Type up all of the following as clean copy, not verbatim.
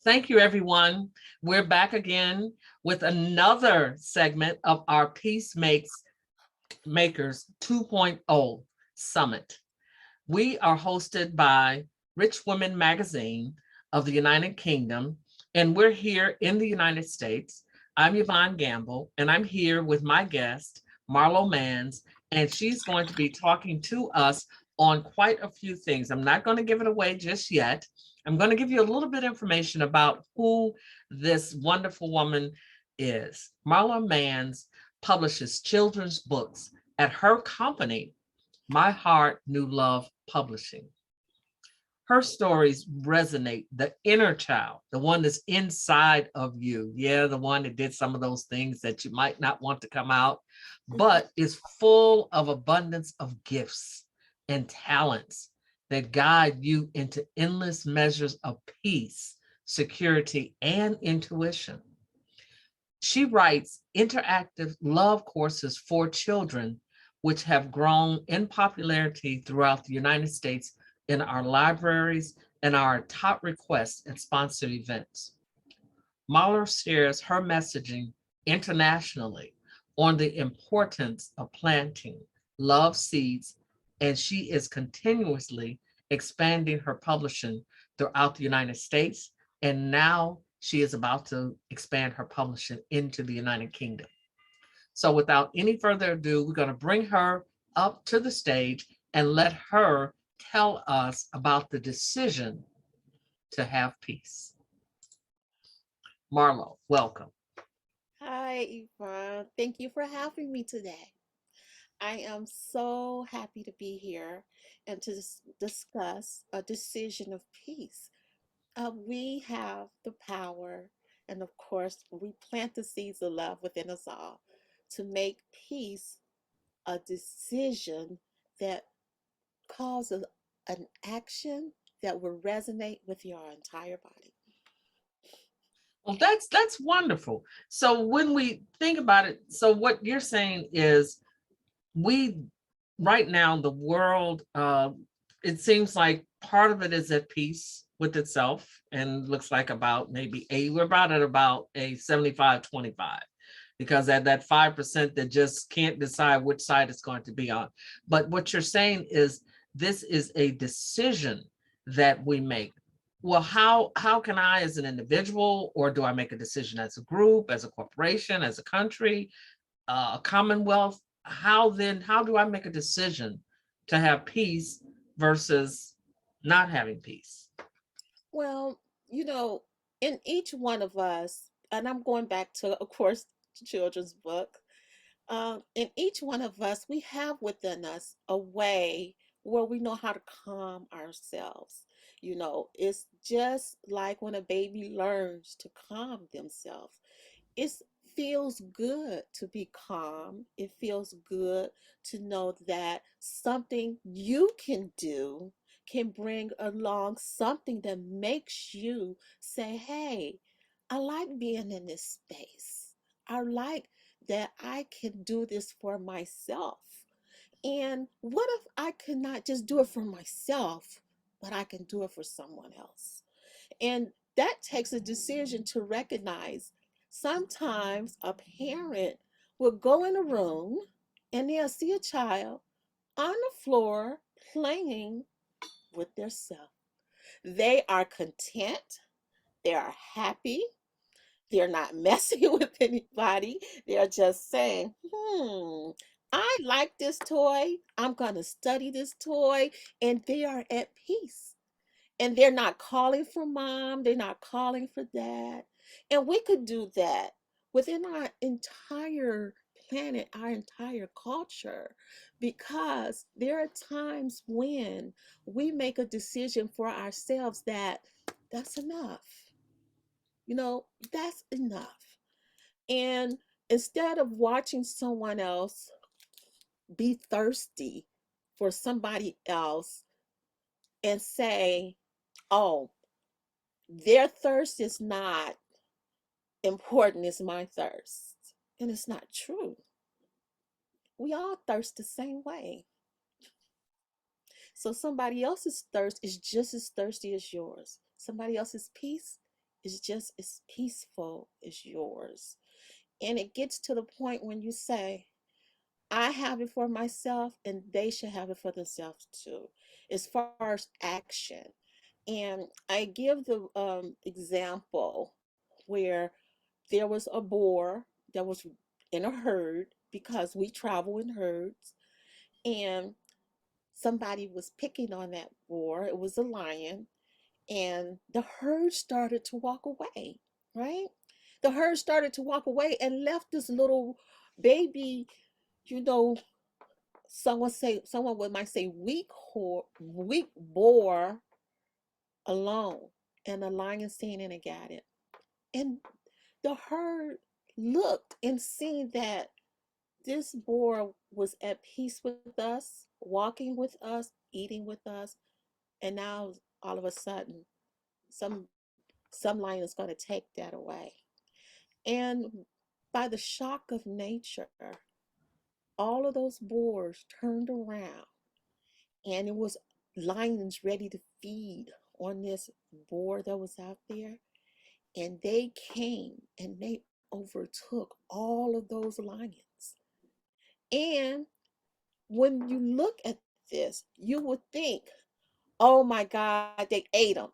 Thank you, everyone. We're back again with another segment of our PeaceMakers 2.0 Summit. We are hosted by Rich Women Magazine of the United Kingdom, and we're here in the United States. I'm Yvonne Gamble, and I'm here with my guest, Marlo Manns, and she's going to be talking to us on quite a few things. I'm not going to give it away just yet. I'm going to give you a little bit of information about who this wonderful woman is. Marlo Manns publishes children's books at her company, My Heart, New Love Publishing. Her stories resonate the inner child, the one that's inside of you. Yeah, the one that did some of those things that you might not want to come out, but is full of abundance of gifts and talents that guide you into endless measures of peace, security, and intuition. She writes interactive love courses for children, which have grown in popularity throughout the United States in our libraries and our top requests at sponsored events. Mahler shares her messaging internationally on the importance of planting love seeds, and she is continuously expanding her publishing throughout the United States. And now she is about to expand her publishing into the United Kingdom. So without any further ado, we're going to bring her up to the stage and let her tell us about the decision to have peace. Marlo, welcome. Hi, Yvonne. Thank you for having me today. I am so happy to be here and to discuss a decision of peace. We have the power, and of course, we plant the seeds of love within us all to make peace a decision that causes an action that will resonate with your entire body. Well, that's wonderful. So when we think about it, so what you're saying is we right now the world it seems like part of it is at peace with itself and looks like about maybe we're about at about a 75-25 because at that 5% that just can't decide which side it's going to be on. But what you're saying is this is a decision that we make. Well, how can I as an individual, or do I make a decision as a group, as a corporation, as a country, a commonwealth? How do I make a decision to have peace versus not having peace? Well, you know, in each one of us, and I'm going back to, of course, the children's book, in each one of us, we have within us a way where we know how to calm ourselves. It's just like when a baby learns to calm themselves. It feels good to be calm. It feels good to know that something you can do can bring along something that makes you say, hey, I like being in this space. I like that I can do this for myself. And what if I could not just do it for myself, but I can do it for someone else? And that takes a decision to recognize sometimes a parent will go in a room and they'll see a child on the floor playing with their self. They are content, they are happy, they're not messing with anybody. They're just saying, I like this toy. I'm going to study this toy. And they are at peace. And they're not calling for mom, they're not calling for dad. And we could do that within our entire planet, our entire culture, because there are times when we make a decision for ourselves that that's enough. You know, that's enough. And instead of watching someone else be thirsty for somebody else and say, oh, their thirst is not important as my thirst. And it's not true. We all thirst the same way. So somebody else's thirst is just as thirsty as yours. Somebody else's peace is just as peaceful as yours. And it gets to the point when you say, I have it for myself and they should have it for themselves too, as far as action. And I give the example where there was a boar that was in a herd because we travel in herds, and somebody was picking on that boar. It was a lion, and the herd started to walk away, right? The herd started to walk away and left this little baby, you know, someone would might say weak boar alone, and the lion seen it and got it. And the herd looked and seen that this boar was at peace with us, walking with us, eating with us, and now all of a sudden, some some lion is going to take that away. And by the shock of nature, all of those boars turned around, and it was lions ready to feed on this boar that was out there. And they came and they overtook all of those lions. And when you look at this, you would think, oh my God, they ate him.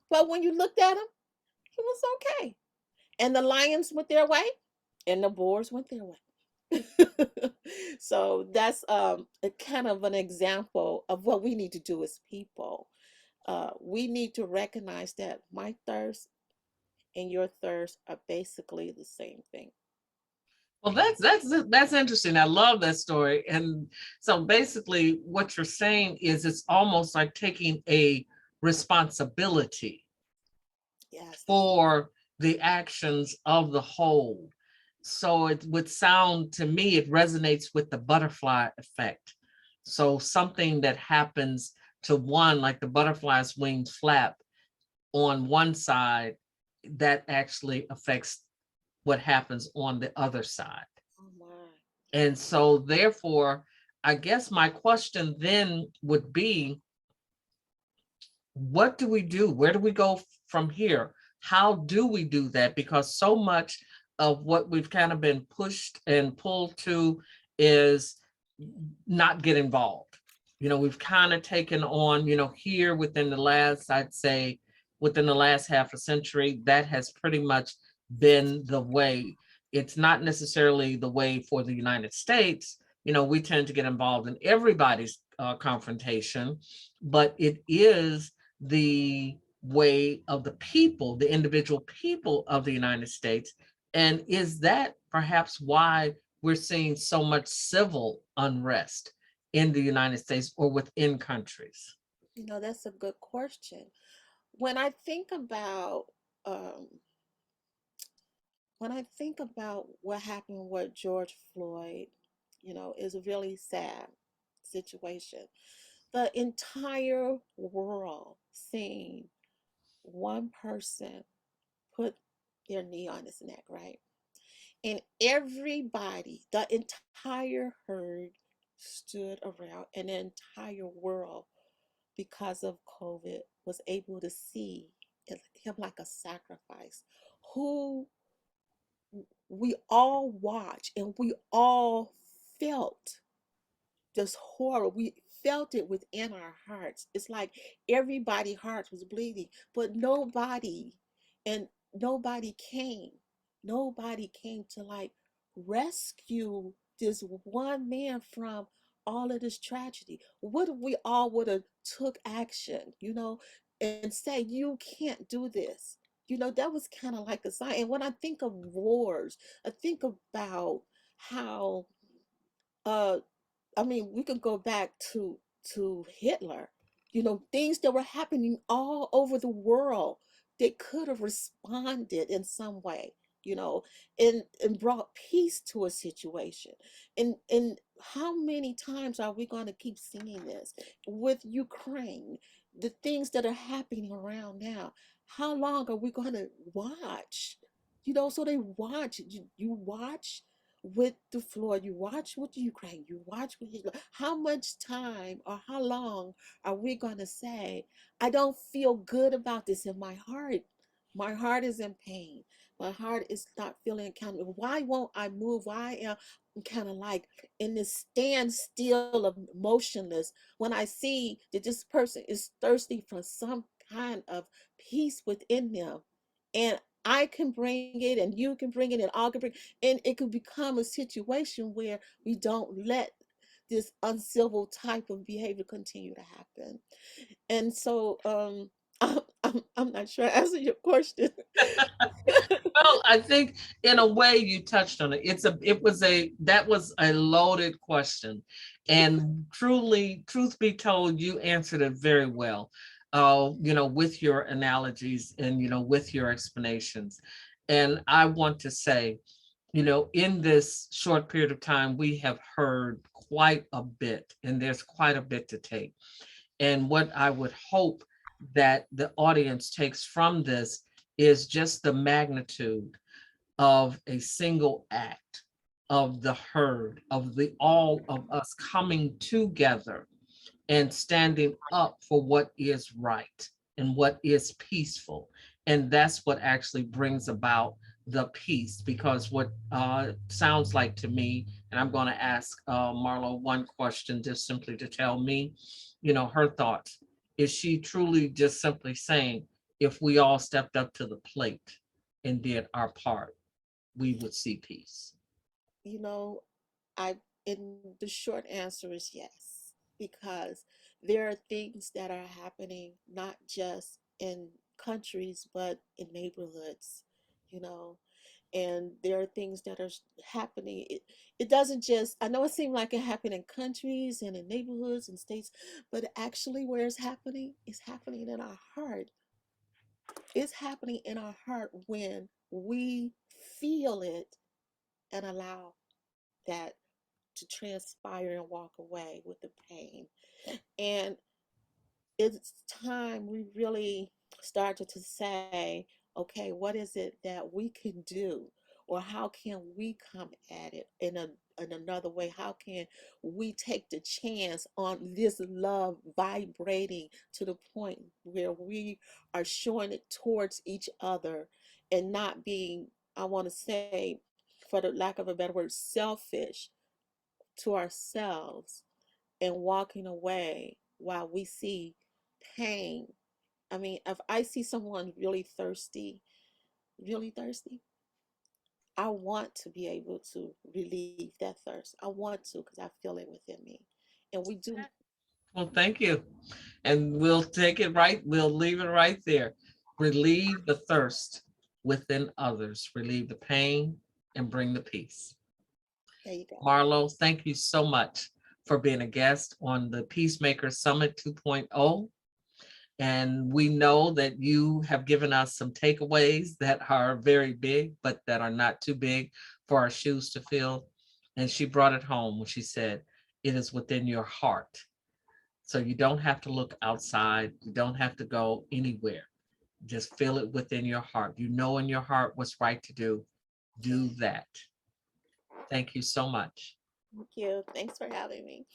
But when you looked at him, he was okay. And the lions went their way, and the boars went their way. So that's a kind of an example of what we need to do as people. We need to recognize that my thirst and your thirst are basically the same thing. Well, that's interesting. I love that story. And so basically what you're saying is it's almost like taking a responsibility Yes. for the actions of the whole. So it would sound to me, it resonates with the butterfly effect. So something that happens to one, like the butterfly's wings flap on one side, that actually affects what happens on the other side. Oh my. And so therefore, I guess my question then would be, what do we do? Where do we go from here? How do we do that? Because so much of what we've kind of been pushed and pulled to is not get involved. We've kind of taken on, here within the last, I'd say, within the last half a century, that has pretty much been the way. It's not necessarily the way for the United States. We tend to get involved in everybody's confrontation, but it is the way of the people, the individual people of the United States. And is that perhaps why we're seeing so much civil unrest in the United States or within countries? That's a good question. When I think about um, when I think about what happened with George Floyd, is a really sad situation. The entire world seeing one person put their knee on his neck, right? And everybody, the entire herd stood around, and the entire world, because of COVID, was able to see him like a sacrifice who we all watch and we all felt this horror. We felt it within our hearts. It's like everybody's heart was bleeding, but and nobody came. Nobody came to like rescue this one man from all of this tragedy. What if we all would have took action, and say, you can't do this. That was kind of like a sign. And when I think of wars, I think about how uh I mean, we could go back to Hitler. Things that were happening all over the world. They could have responded in some way, you know, and brought peace to a situation. And how many times are we going to keep seeing this with Ukraine? The things that are happening around now. How long are we going to watch? So they watch. You watch with the Floyd, you watch with Ukraine, you watch with Israel. How much time or how long are we going to say, I don't feel good about this in my heart? My heart is in pain. My heart is not feeling accountable. Why won't I move? Why am I kind of like in this standstill of motionless when I see that this person is thirsty for some kind of peace within them? And I can bring it, and you can bring it, and all can bring, and it could become a situation where we don't let this uncivil type of behavior continue to happen. And so, I'm not sure I answered your question. Well, I think in a way you touched on it. That was a loaded question. And truly, truth be told, you answered it very well. With your analogies and with your explanations. And I want to say, in this short period of time, we have heard quite a bit, and there's quite a bit to take. And what I would hope that the audience takes from this is just the magnitude of a single act of the herd, of the all of us coming together and standing up for what is right and what is peaceful. And that's what actually brings about the peace. Because what sounds like to me, and I'm going to ask Marlo one question just simply to tell me, her thoughts. Is she truly just simply saying, if we all stepped up to the plate and did our part, we would see peace? You know, I and the short answer is yes, because there are things that are happening not just in countries but in neighborhoods, you know, and there are things that are happening. It doesn't just, I know it seems like it happened in countries and in neighborhoods and states, but actually where it's happening in our heart. It's happening in our heart when we feel it and allow that to transpire and walk away with the pain. And it's time we really started to say, okay, what is it that we can do? Or how can we come at it in another way? How can we take the chance on this love vibrating to the point where we are showing it towards each other and not being, I want to say, for the lack of a better word, selfish to ourselves and walking away while we see pain. I mean, if I see someone really thirsty, I want to be able to relieve that thirst. I want to because I feel it within me. And we do. Well, thank you. And we'll take it right, we'll leave it right there. Relieve the thirst within others, relieve the pain, and bring the peace. There you go. Marlo, thank you so much for being a guest on the Peacemaker Summit 2.0. And we know that you have given us some takeaways that are very big, but that are not too big for our shoes to fill. And she brought it home when she said, it is within your heart. So you don't have to look outside. You don't have to go anywhere. Just feel it within your heart. You know in your heart what's right to do. Yeah. Do that. Thank you so much. Thank you. Thanks for having me.